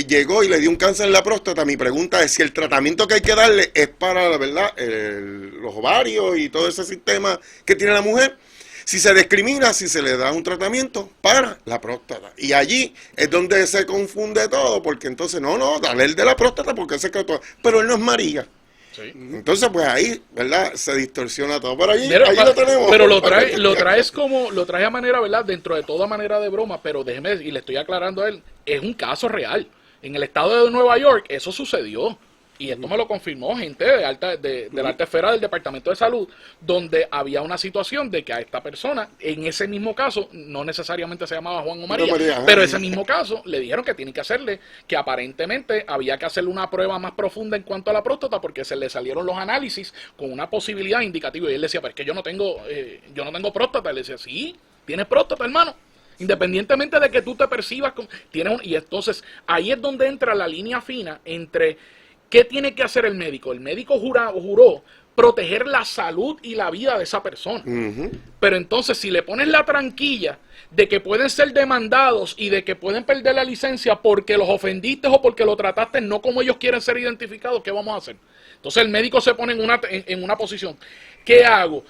llegó y le dio un cáncer en la próstata, mi pregunta es si el tratamiento que hay que darle es para, la verdad, los ovarios y todo ese sistema que tiene la mujer, si se discrimina, si se le da un tratamiento para la próstata. Y allí es donde se confunde todo, porque entonces, no, dale el de la próstata porque ese que todo, pero él no es María. Sí. Entonces, pues ahí, ¿verdad? Se distorsiona todo. Pero allí lo tenemos. Pero lo traes a manera, ¿verdad? Dentro de toda manera de broma, pero déjeme, y le estoy aclarando a él, es un caso real. En el estado de Nueva York, eso sucedió. Y esto me lo confirmó gente de la alta esfera del Departamento de Salud, donde había una situación de que a esta persona, en ese mismo caso, no necesariamente se llamaba Juan o María, pero ese mismo caso le dijeron que tiene que hacerle, que aparentemente había que hacerle una prueba más profunda en cuanto a la próstata, porque se le salieron los análisis con una posibilidad indicativa. Y él decía, pero es que yo no tengo próstata. Él decía, sí, tienes próstata, hermano. Independientemente de que tú te percibas como... Y entonces, ahí es donde entra la línea fina entre... ¿Qué tiene que hacer el médico? El médico juró proteger la salud y la vida de esa persona. Pero entonces, si le pones la tranquilla de que pueden ser demandados y de que pueden perder la licencia porque los ofendiste o porque lo trataste no como ellos quieren ser identificados, ¿qué vamos a hacer? Entonces el médico se pone en una posición. ¿Qué hago?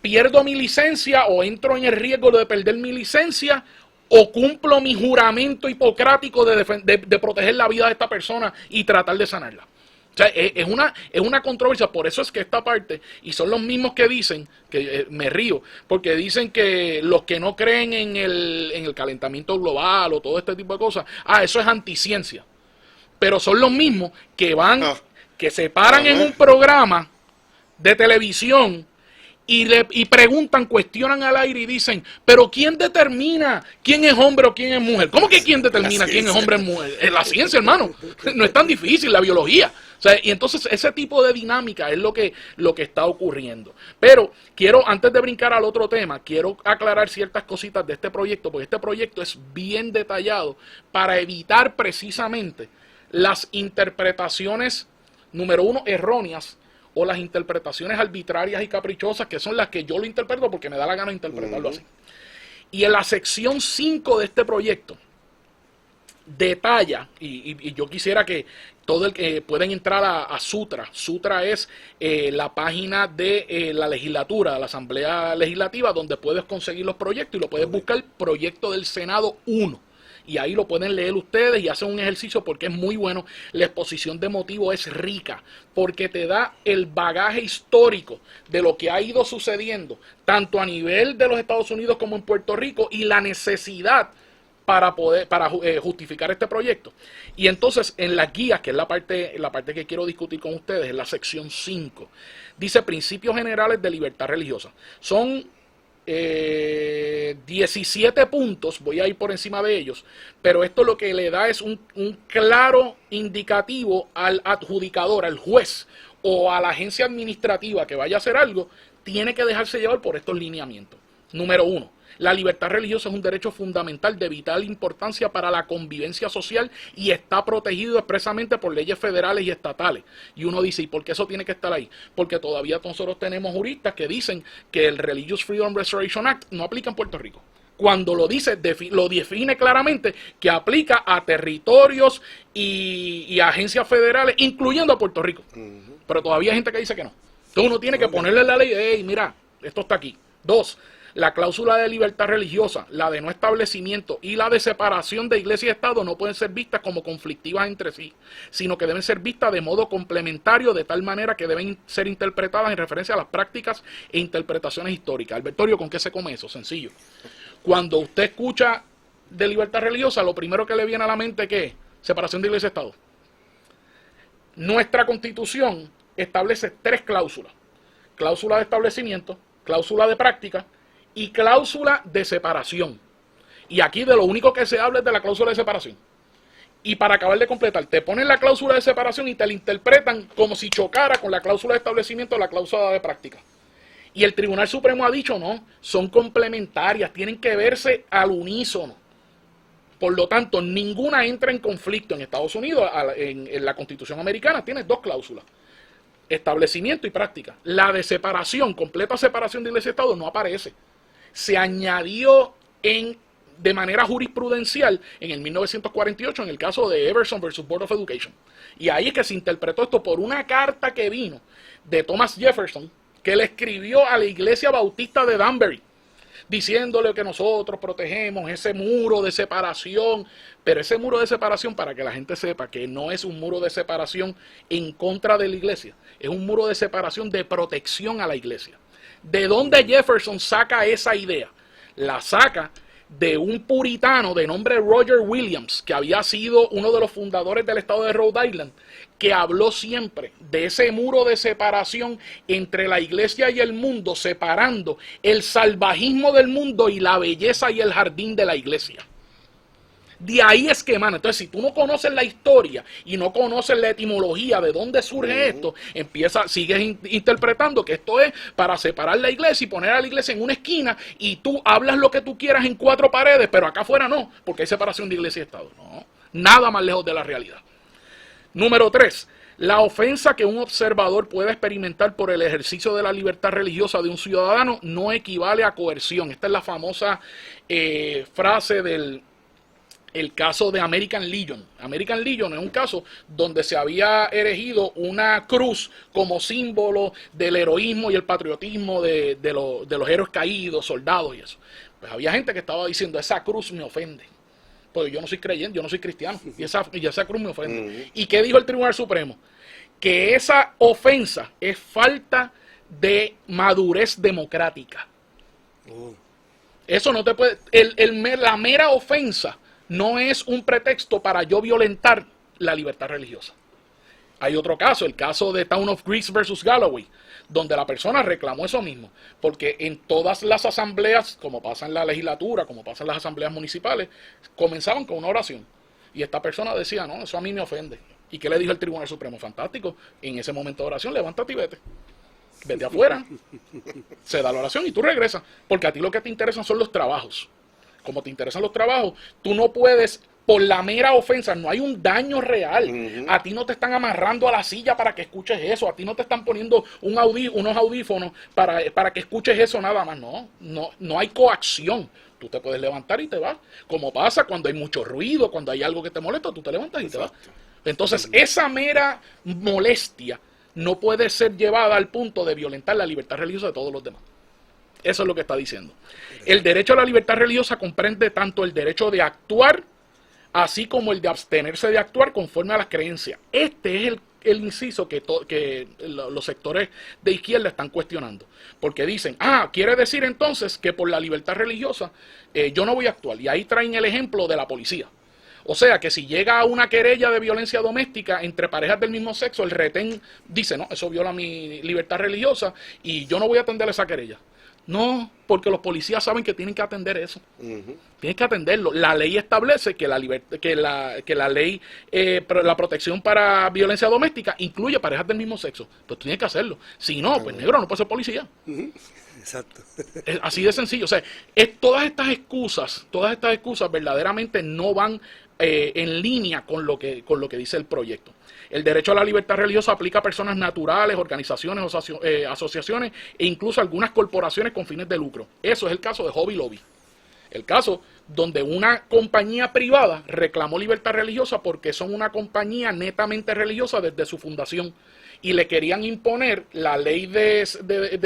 ¿Pierdo mi licencia o entro en el riesgo de perder mi licencia? ¿O cumplo mi juramento hipocrático de proteger la vida de esta persona y tratar de sanarla? O sea, es una controversia. Por eso es que esta parte, y son los mismos que dicen, que me río, porque dicen que los que no creen en el calentamiento global o todo este tipo de cosas, eso es anticiencia. Pero son los mismos que que se paran en un programa de televisión y preguntan, cuestionan al aire y dicen, pero ¿quién determina quién es hombre o quién es mujer? ¿Cómo que quién determina quién es hombre o mujer? Es la ciencia, hermano. No es tan difícil, la biología. O sea, y entonces ese tipo de dinámica es lo que está ocurriendo. Pero antes de brincar al otro tema, quiero aclarar ciertas cositas de este proyecto, porque este proyecto es bien detallado para evitar precisamente las interpretaciones, número uno, erróneas, o las interpretaciones arbitrarias y caprichosas, que son las que yo lo interpreto porque me da la gana de interpretarlo así. Y en la sección 5 de este proyecto detalla, y yo quisiera que todo el que pueden entrar a Sutra. Sutra es la página de la legislatura, de la Asamblea Legislativa, donde puedes conseguir los proyectos y lo puedes buscar, Proyecto del Senado 1. Y ahí lo pueden leer ustedes y hacen un ejercicio porque es muy bueno. La exposición de motivo es rica porque te da el bagaje histórico de lo que ha ido sucediendo, tanto a nivel de los Estados Unidos como en Puerto Rico, y la necesidad para justificar este proyecto. Y entonces en las guías, que es la parte que quiero discutir con ustedes, en la sección 5, dice principios generales de libertad religiosa. Son 17 puntos, voy a ir por encima de ellos, pero esto lo que le da es un claro indicativo al adjudicador, al juez o a la agencia administrativa que vaya a hacer algo, tiene que dejarse llevar por estos lineamientos. Número 1, La libertad religiosa es un derecho fundamental de vital importancia para la convivencia social y está protegido expresamente por leyes federales y estatales. Y uno dice, ¿y por qué eso tiene que estar ahí? Porque todavía nosotros tenemos juristas que dicen que el Religious Freedom Restoration Act no aplica en Puerto Rico. Cuando lo dice, lo define claramente que aplica a territorios y agencias federales, incluyendo a Puerto Rico. Pero todavía hay gente que dice que no. Entonces uno tiene que ponerle la ley, hey, mira, esto está aquí. 2. La cláusula de libertad religiosa, la de no establecimiento y la de separación de iglesia y Estado no pueden ser vistas como conflictivas entre sí, sino que deben ser vistas de modo complementario, de tal manera que deben ser interpretadas en referencia a las prácticas e interpretaciones históricas. Albertorio, ¿con qué se come eso? Sencillo. Cuando usted escucha de libertad religiosa, lo primero que le viene a la mente, ¿qué es? Separación de iglesia y Estado. Nuestra Constitución establece 3 cláusulas. Cláusula de establecimiento, cláusula de práctica y cláusula de separación. Y aquí de lo único que se habla es de la cláusula de separación. Y para acabar de completar, te ponen la cláusula de separación y te la interpretan como si chocara con la cláusula de establecimiento o la cláusula de práctica. Y el Tribunal Supremo ha dicho, no, son complementarias, tienen que verse al unísono. Por lo tanto, ninguna entra en conflicto. En Estados Unidos, en la Constitución americana, tiene 2 cláusulas. Establecimiento y práctica. La de separación, completa separación de iglesia y Estado, no aparece. Se añadió de manera jurisprudencial en el 1948 en el caso de Everson versus Board of Education. Y ahí es que se interpretó esto por una carta que vino de Thomas Jefferson, que le escribió a la Iglesia Bautista de Danbury, diciéndole que nosotros protegemos ese muro de separación. Pero ese muro de separación, para que la gente sepa que no es un muro de separación en contra de la iglesia, es un muro de separación de protección a la iglesia. ¿De dónde Jefferson saca esa idea? La saca de un puritano de nombre Roger Williams, que había sido uno de los fundadores del estado de Rhode Island, que habló siempre de ese muro de separación entre la iglesia y el mundo, separando el salvajismo del mundo y la belleza y el jardín de la iglesia. De ahí es que emana. Entonces, si tú no conoces la historia y no conoces la etimología de dónde surge esto, sigues interpretando que esto es para separar la iglesia y poner a la iglesia en una esquina y tú hablas lo que tú quieras en 4 paredes, pero acá afuera no, porque hay separación de iglesia y Estado. No, nada más lejos de la realidad. Número 3. La ofensa que un observador puede experimentar por el ejercicio de la libertad religiosa de un ciudadano no equivale a coerción. Esta es la famosa frase del caso de American Legion. American Legion es un caso donde se había erigido una cruz como símbolo del heroísmo y el patriotismo de los héroes caídos, soldados y eso. Pues había gente que estaba diciendo, esa cruz me ofende. Porque yo no soy creyente, yo no soy cristiano. Y esa cruz me ofende. ¿Y qué dijo el Tribunal Supremo? Que esa ofensa es falta de madurez democrática. Eso no te puede... La mera ofensa no es un pretexto para yo violentar la libertad religiosa. Hay otro caso, el caso de Town of Greece versus Galloway, donde la persona reclamó eso mismo, porque en todas las asambleas, como pasa en la legislatura, como pasa en las asambleas municipales, comenzaban con una oración. Y esta persona decía, no, eso a mí me ofende. ¿Y qué le dijo el Tribunal Supremo? Fantástico, en ese momento de oración, levántate y vete. Vete afuera, se da la oración y tú regresas, porque a ti lo que te interesan son los trabajos. Como te interesan los trabajos, tú no puedes, por la mera ofensa, no hay un daño real. A ti no te están amarrando a la silla para que escuches eso, a ti no te están poniendo unos audífonos para que escuches eso nada más. No hay coacción. Tú te puedes levantar y te vas. Como pasa cuando hay mucho ruido, cuando hay algo que te molesta, tú te levantas y te vas. Entonces, esa mera molestia no puede ser llevada al punto de violentar la libertad religiosa de todos los demás. Eso es lo que está diciendo. El derecho a la libertad religiosa comprende tanto el derecho de actuar, así como el de abstenerse de actuar conforme a las creencias. Este es el inciso que los sectores de izquierda están cuestionando. Porque dicen, quiere decir entonces que por la libertad religiosa yo no voy a actuar. Y ahí traen el ejemplo de la policía. O sea, que si llega a una querella de violencia doméstica entre parejas del mismo sexo, el retén dice, no, eso viola mi libertad religiosa y yo no voy a atender esa querella. No, porque los policías saben que tienen que atender eso. Ujú. Tienen que atenderlo. La ley establece que la ley, la protección para violencia doméstica incluye parejas del mismo sexo. Pues tú tienes que hacerlo. Si no, pues negro, no puede ser policía. Exacto. Es así de sencillo. O sea, todas estas excusas verdaderamente no van en línea con lo que dice el proyecto. El derecho a la libertad religiosa aplica a personas naturales, organizaciones, asociaciones e incluso algunas corporaciones con fines de lucro. Eso es el caso de Hobby Lobby. El caso donde una compañía privada reclamó libertad religiosa porque son una compañía netamente religiosa desde su fundación y le querían imponer la ley de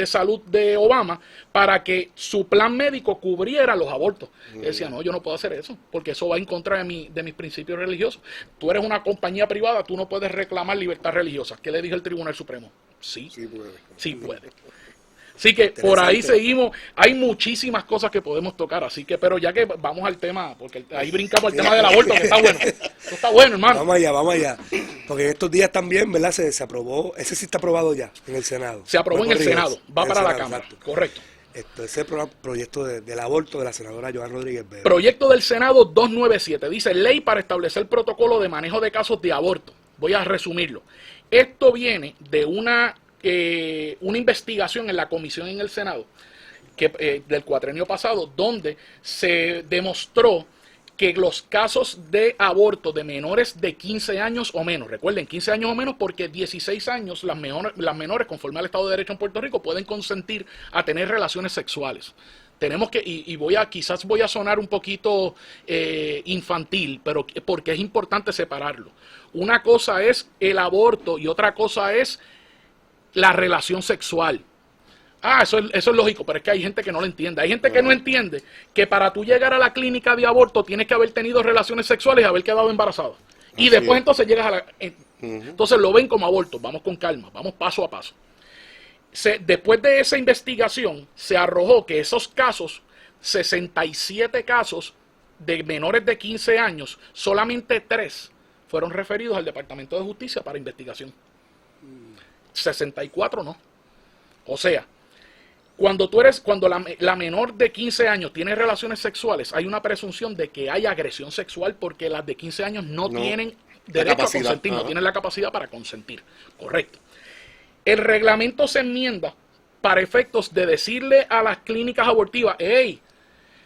salud de Obama para que su plan médico cubriera los abortos. Decía, no, yo no puedo hacer eso porque eso va en contra de mis principios religiosos. Tú eres una compañía privada, tú no puedes reclamar libertad religiosa. ¿Qué le dijo el Tribunal Supremo? Sí, sí puede. Así que por ahí seguimos, hay muchísimas cosas que podemos tocar, así que, pero ya que vamos al tema, porque ahí brincamos al tema del aborto, que está bueno. Esto está bueno, hermano. Vamos allá. Porque en estos días también, ¿verdad? Se aprobó, ese sí está aprobado ya en el Senado. Se aprobó en el Senado, va para la Cámara, exacto. correcto. Ese proyecto del aborto de la senadora Joan Rodríguez Bebe. Proyecto del Senado 297, dice ley para establecer protocolo de manejo de casos de aborto. Voy a resumirlo. Esto viene de una investigación en la comisión en el Senado del cuatrenio pasado, donde se demostró que los casos de aborto de menores de 15 años o menos, recuerden 15 años o menos porque 16 años las menores conforme al Estado de Derecho en Puerto Rico pueden consentir a tener relaciones sexuales. Tenemos que, quizás voy a sonar un poquito infantil, pero porque es importante separarlo. Una cosa es el aborto y otra cosa es la relación sexual. Eso es lógico, pero es que hay gente que no lo entiende. Hay gente que no entiende que para tú llegar a la clínica de aborto tienes que haber tenido relaciones sexuales y haber quedado embarazada. Y después entonces llegas a la... Entonces lo ven como aborto. Vamos con calma, vamos paso a paso. Después de esa investigación se arrojó que esos casos, 67 casos de menores de 15 años, solamente 3 fueron referidos al Departamento de Justicia para investigación. 64 no. O sea, cuando la menor de 15 años tiene relaciones sexuales, hay una presunción de que hay agresión sexual porque las de 15 años no tienen derecho a consentir, no tienen la capacidad para consentir. Correcto. El reglamento se enmienda para efectos de decirle a las clínicas abortivas, hey,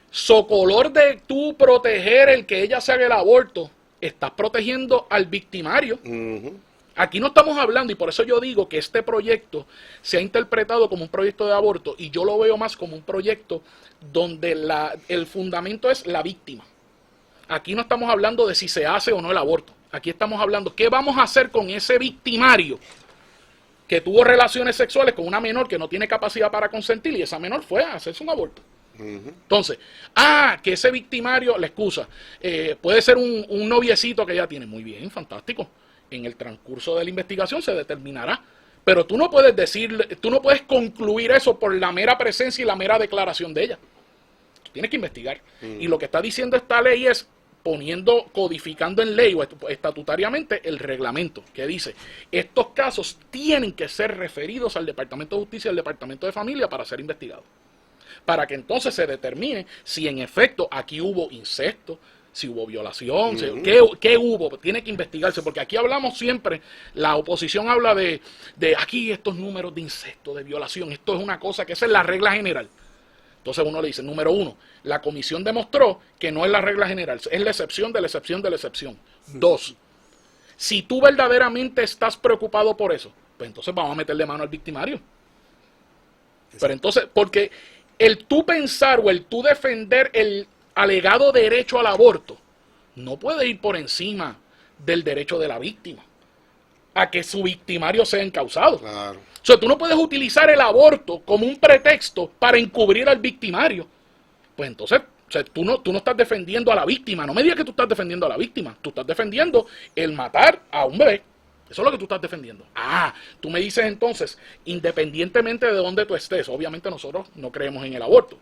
socolor de tú proteger el que ella se haga el aborto, estás protegiendo al victimario. Aquí no estamos hablando, y por eso yo digo que este proyecto se ha interpretado como un proyecto de aborto, y yo lo veo más como un proyecto donde el fundamento es la víctima. Aquí no estamos hablando de si se hace o no el aborto. Aquí estamos hablando, ¿qué vamos a hacer con ese victimario que tuvo relaciones sexuales con una menor que no tiene capacidad para consentir, y esa menor fue a hacerse un aborto? Entonces, que ese victimario, la excusa, puede ser un noviecito que ella tiene. Muy bien, fantástico. En el transcurso de la investigación se determinará. Pero tú no puedes concluir eso por la mera presencia y la mera declaración de ella. Tú tienes que investigar. Y lo que está diciendo esta ley es codificando en ley o estatutariamente el reglamento que dice, estos casos tienen que ser referidos al Departamento de Justicia y al Departamento de Familia para ser investigados. Para que entonces se determine si en efecto aquí hubo incesto, si hubo violación, ¿qué hubo? Tiene que investigarse, porque aquí hablamos siempre, la oposición habla de aquí estos números de incesto, de violación, esto es una cosa que esa es la regla general. Entonces uno le dice, número 1, la comisión demostró que no es la regla general, es la excepción de la excepción de la excepción. 2, si tú verdaderamente estás preocupado por eso, pues entonces vamos a meterle mano al victimario. Pero entonces, porque el tú pensar o el tú defender el alegado derecho al aborto no puede ir por encima del derecho de la víctima a que su victimario sea encausado. Claro. O sea, tú no puedes utilizar el aborto como un pretexto para encubrir al victimario. Pues entonces, o sea, tú no estás defendiendo a la víctima. No me digas que tú estás defendiendo a la víctima. Tú estás defendiendo el matar a un bebé. Eso es lo que tú estás defendiendo. Tú me dices entonces, independientemente de donde tú estés, obviamente nosotros no creemos en el aborto,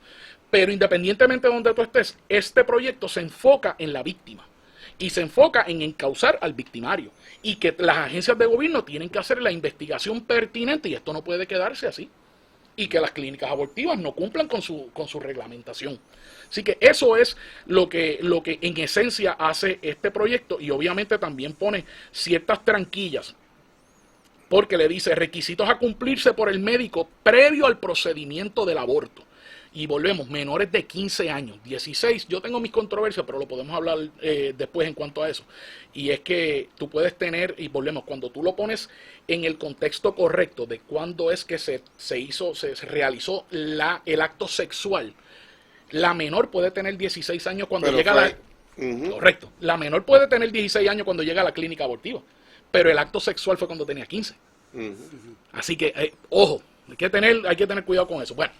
pero independientemente de donde tú estés, este proyecto se enfoca en la víctima y se enfoca en encausar al victimario y que las agencias de gobierno tienen que hacer la investigación pertinente y esto no puede quedarse así. y que las clínicas abortivas no cumplan con su reglamentación. Así que eso es lo que en esencia hace este proyecto, y obviamente también pone ciertas tranquillas, porque le dice requisitos a cumplirse por el médico previo al procedimiento del aborto. Y volvemos, menores de 15 años, 16, yo tengo mis controversias, pero lo podemos hablar después en cuanto a eso. Y es que tú puedes tener, y volvemos, cuando tú lo pones en el contexto correcto de cuándo es que se realizó el acto sexual, la menor puede tener 16 años cuando llega a la... Correcto, la menor puede tener 16 años cuando llega a la clínica abortiva, pero el acto sexual fue cuando tenía 15. Así que, ojo, hay que tener cuidado con eso. Bueno.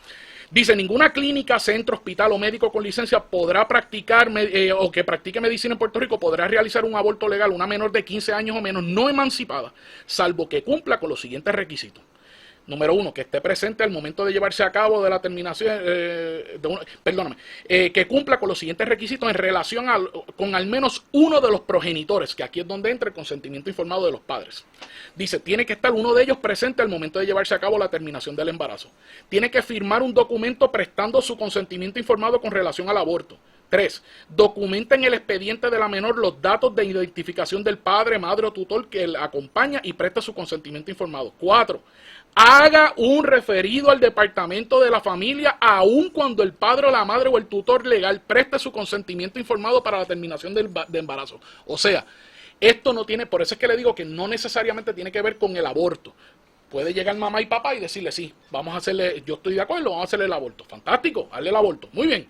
Dice, ninguna clínica, centro, hospital o médico con licencia podrá practicar o que practique medicina en Puerto Rico podrá realizar un aborto legal una menor de 15 años o menos no emancipada, salvo que cumpla con los siguientes requisitos. Número 1, que esté presente al momento de llevarse a cabo de la terminación, que cumpla con los siguientes requisitos en relación con al menos uno de los progenitores, que aquí es donde entra el consentimiento informado de los padres. Dice, tiene que estar uno de ellos presente al momento de llevarse a cabo la terminación del embarazo. Tiene que firmar un documento prestando su consentimiento informado con relación al aborto. 3. Documenta en el expediente de la menor los datos de identificación del padre, madre o tutor que la acompaña y presta su consentimiento informado. 4. Haga un referido al departamento de la familia aun cuando el padre o la madre o el tutor legal preste su consentimiento informado para la terminación de embarazo. O sea, esto no tiene, por eso es que le digo que no necesariamente tiene que ver con el aborto. Puede llegar mamá y papá y decirle, sí, vamos a hacerle, yo estoy de acuerdo, vamos a hacerle el aborto. Fantástico, hazle el aborto. Muy bien.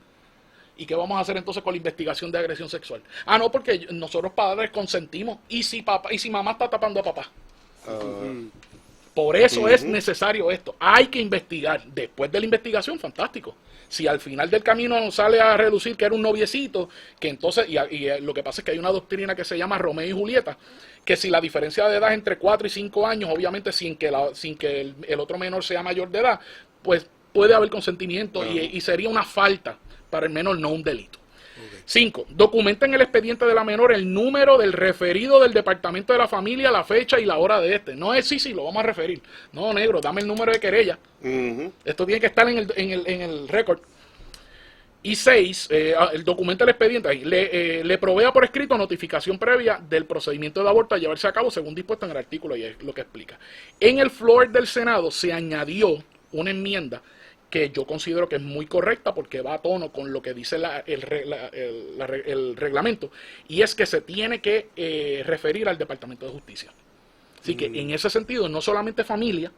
¿Y qué vamos a hacer entonces con la investigación de agresión sexual? Ah, no, porque nosotros padres consentimos. ¿Y si mamá está tapando a papá? Por eso es necesario esto. Hay que investigar. Después de la investigación, fantástico. Si al final del camino sale a relucir que era un noviecito, que entonces, y lo que pasa es que hay una doctrina que se llama Romeo y Julieta, que si la diferencia de edad es entre 4 y 5 años, obviamente sin que el otro menor sea mayor de edad, pues puede haber consentimiento y sería una falta para el menor, no un delito. 5. Documenta en el expediente de la menor el número del referido del departamento de la familia, la fecha y la hora de este. No es sí, lo vamos a referir. No, negro, dame el número de querella. Esto tiene que estar en el récord. Y 6. El documento del expediente le provea por escrito notificación previa del procedimiento de aborto a llevarse a cabo según dispuesto en el artículo, y es lo que explica. En el floor del Senado se añadió una enmienda que yo considero que es muy correcta porque va a tono con lo que dice el reglamento, y es que se tiene que referir al Departamento de Justicia. Así que en ese sentido, no solamente familia,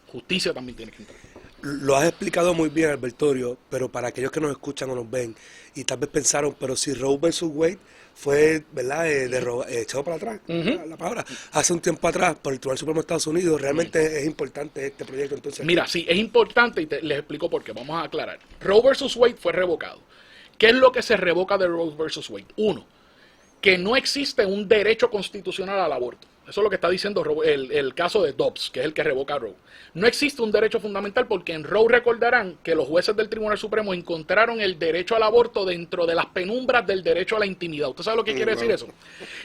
justicia también tiene que entrar. Lo has explicado muy bien, Albertorio, pero para aquellos que nos escuchan o nos ven y tal vez pensaron, pero si Roe versus Wade fue, ¿verdad?, echado para atrás, la palabra, hace un tiempo atrás por el Tribunal Supremo de Estados Unidos, realmente es importante este proyecto. Entonces, mira, sí, es importante y les explico por qué. Vamos a aclarar. Roe versus Wade fue revocado. ¿Qué es lo que se revoca de Roe versus Wade? 1, que no existe un derecho constitucional al aborto. Eso es lo que está diciendo el caso de Dobbs, que es el que revoca a Roe. No existe un derecho fundamental porque en Roe recordarán que los jueces del Tribunal Supremo encontraron el derecho al aborto dentro de las penumbras del derecho a la intimidad. ¿Usted sabe lo que quiere decir eso?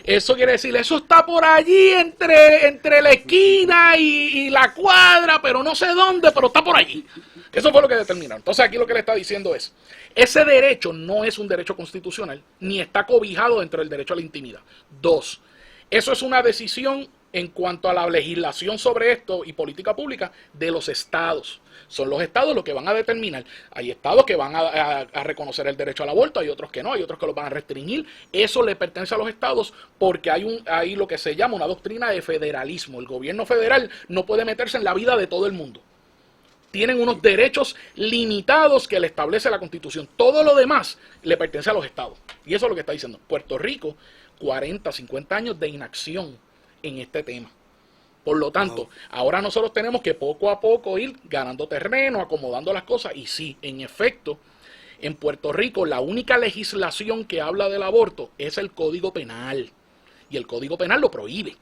Eso quiere decir, eso está por allí entre la esquina y la cuadra, pero no sé dónde, pero está por allí. Eso fue lo que determinaron. Entonces aquí lo que le está diciendo es, ese derecho no es un derecho constitucional, ni está cobijado dentro del derecho a la intimidad. 2, eso es una decisión en cuanto a la legislación sobre esto y política pública de los estados. Son los estados los que van a determinar. Hay estados que van a reconocer el derecho al aborto, hay otros que no, hay otros que lo van a restringir. Eso le pertenece a los estados porque hay lo que se llama una doctrina de federalismo. El gobierno federal no puede meterse en la vida de todo el mundo. Tienen unos derechos limitados que le establece la Constitución. Todo lo demás le pertenece a los estados. Y eso es lo que está diciendo. Puerto Rico, 40, 50 años de inacción en este tema. Por lo tanto, ahora nosotros tenemos que poco a poco ir ganando terreno, acomodando las cosas. Y sí, en efecto, en Puerto Rico la única legislación que habla del aborto es el Código Penal. Y el Código Penal lo prohíbe.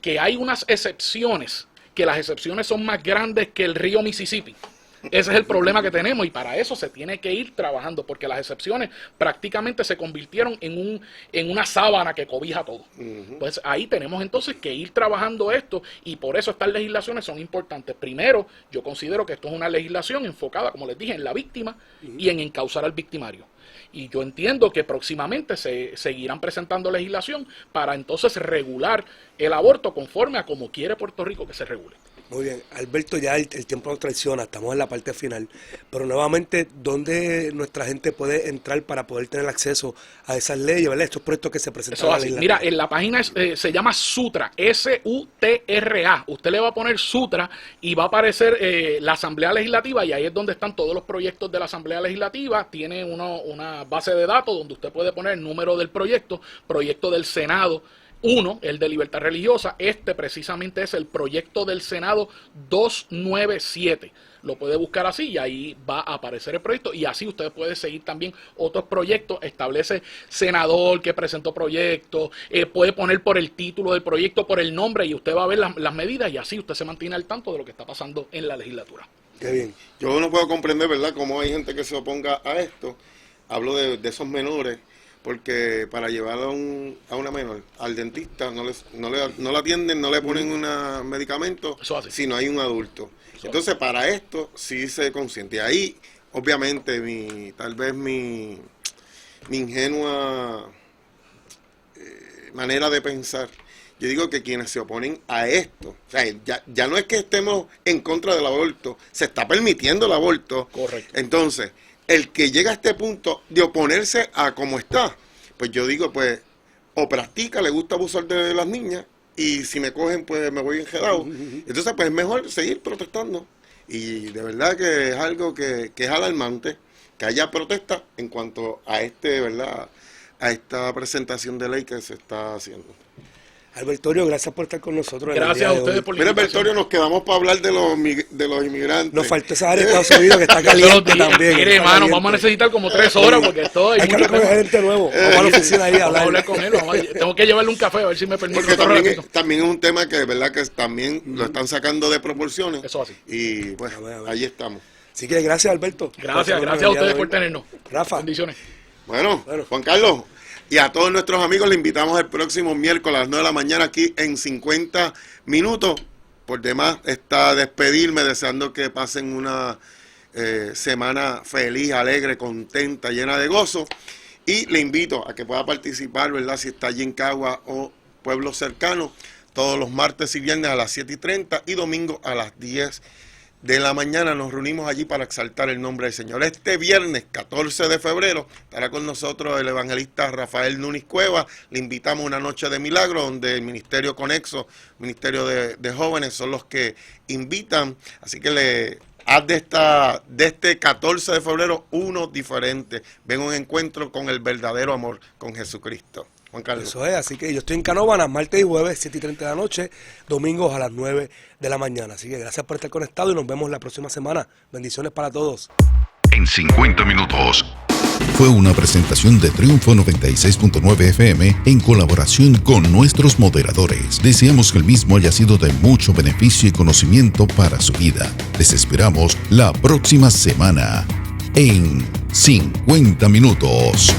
Que hay unas excepciones, que las excepciones son más grandes que el río Mississippi. Ese es el problema que tenemos y para eso se tiene que ir trabajando porque las excepciones prácticamente se convirtieron en una sábana que cobija todo. Pues ahí tenemos entonces que ir trabajando esto y por eso estas legislaciones son importantes. Primero, yo considero que esto es una legislación enfocada, como les dije, en la víctima y en encauzar al victimario. Y yo entiendo que próximamente se seguirán presentando legislación para entonces regular el aborto conforme a como quiere Puerto Rico que se regule. Muy bien, Alberto, ya el tiempo nos traiciona, estamos en la parte final, pero nuevamente, ¿dónde nuestra gente puede entrar para poder tener acceso a esas leyes, ¿verdad? Estos proyectos que se presentan. Mira, en la página se llama Sutra, S-U-T-R-A. Usted le va a poner Sutra y va a aparecer la Asamblea Legislativa y ahí es donde están todos los proyectos de la Asamblea Legislativa. Tiene una base de datos donde usted puede poner el número del proyecto del Senado. El de libertad religiosa, precisamente es el proyecto del Senado 297. Lo puede buscar así y ahí va a aparecer el proyecto y así usted puede seguir también otros proyectos, establece senador que presentó proyectos, puede poner por el título del proyecto, por el nombre y usted va a ver las medidas y así usted se mantiene al tanto de lo que está pasando en la legislatura. Qué bien. Yo no puedo comprender, ¿verdad?, cómo hay gente que se oponga a esto. Hablo de esos menores. Porque para llevar a una menor al dentista no la atienden, no le ponen un medicamento si no hay un adulto. Entonces para esto sí se consiente. Ahí obviamente tal vez mi ingenua manera de pensar, yo digo que quienes se oponen a esto, o sea, ya no es que estemos en contra del aborto, se está permitiendo el aborto. Correcto. Entonces el que llega a este punto de oponerse a cómo está, pues yo digo, pues, o practica, le gusta abusar de las niñas, y si me cogen, pues me voy enjedado. Entonces, pues es mejor seguir protestando. Y de verdad que es algo que es alarmante, que haya protesta en cuanto a ¿verdad?, a esta presentación de ley que se está haciendo. Albertorio, gracias por estar con nosotros. Gracias a ustedes por la invitación. Mira, Albertorio, nos quedamos para hablar de los inmigrantes. Nos falta esa área de Estados Unidos que está caliente también. Mire, hermano, vamos a necesitar como 3 horas porque esto hay que recoger gente nuevo. Vamos a la oficina ahí a hablar con él. Tengo que llevarle un café a ver si me permite. Porque también es un tema que, ¿verdad?, que también lo están sacando de proporciones. Eso así. Y pues ahí estamos. Así que gracias, Alberto. Gracias a ustedes por tenernos. Rafa. Bendiciones. Bueno, Juan Carlos. Y a todos nuestros amigos les invitamos el próximo miércoles a las 9 de la mañana aquí en 50 minutos. Por demás está despedirme deseando que pasen una semana feliz, alegre, contenta, llena de gozo. Y le invito a que pueda participar, ¿verdad?, si está allí en Cagua o pueblos cercanos, todos los martes y viernes a las 7:30 y domingo a las 10 de la mañana nos reunimos allí para exaltar el nombre del Señor. Este viernes 14 de febrero estará con nosotros el evangelista Rafael Núñez Cuevas. Le invitamos a una noche de milagro donde el Ministerio Conexo, Ministerio de Jóvenes son los que invitan. Así que haz de este 14 de febrero uno diferente. Ven un encuentro con el verdadero amor con Jesucristo. Juan Carlos. Eso es, así que yo estoy en Canóvanas, martes y jueves, 7:30 de la noche, domingos a las 9 de la mañana. Así que gracias por estar conectado y nos vemos la próxima semana. Bendiciones para todos. En 50 minutos. Fue una presentación de Triunfo 96.9 FM en colaboración con nuestros moderadores. Deseamos que el mismo haya sido de mucho beneficio y conocimiento para su vida. Les esperamos la próxima semana en 50 minutos.